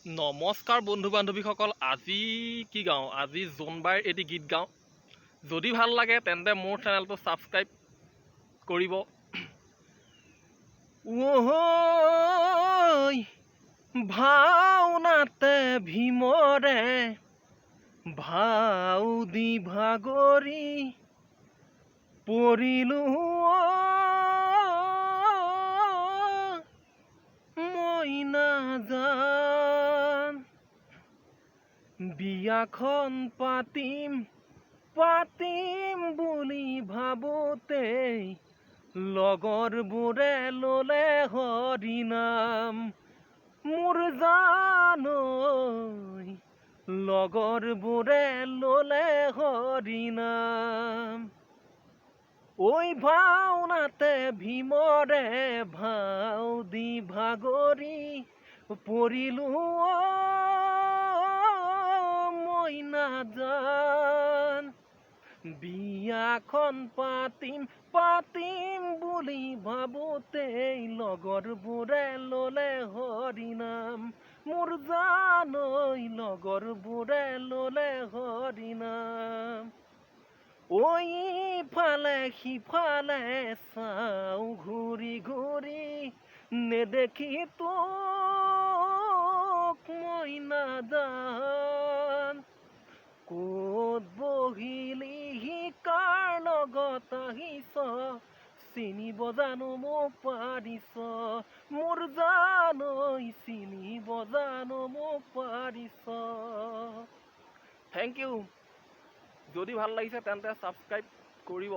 নমস্কাৰ বন্ধু বান্ধৱীসকল, আজি কি গাওঁ? আজি জোনবাইৰ এটি গীত গাওঁ। যদি ভাল লাগে তেন্তে মোৰ চেনেলটো ছাবস্ক্ৰাইব কৰিব। ঐ ভাওনাতে ভীমৰে ভাও দি ভাগৰি পৰিলোঁ মই নাজান। বিয়াখন পাতিম বুলি ভাবোতেই লগৰবোৰে ল'লে হৰিনাম। মোৰ জান ঐ লগৰবোৰে ল'লে হৰিনাম। ঐ ভাওনাতে ভীমৰে ভাও দি ভাগৰি পৰিলোঁ মই নাজান। বিয়াখন পাতিম বুলি ভাবোতেই লগৰবোৰে ল'লে হৰিনাম। মোৰ জান ঐ লগৰবোৰে ল'লে হৰিনাম। ঐ ইফালে সিফালে চাওঁ ঘূৰি ঘূৰি নেদেখি তোক মই নাজান। ক'ত বহিলিহি কাৰ লগত আহিছ চিনিব জানো মোক পাৰিছ। মোৰ জান ঐ চিনিব জানো মোক পাৰিছ। Thank U. যদি ভাল লাগিছে তেন্তে ছাবস্ক্ৰাইব কৰিব।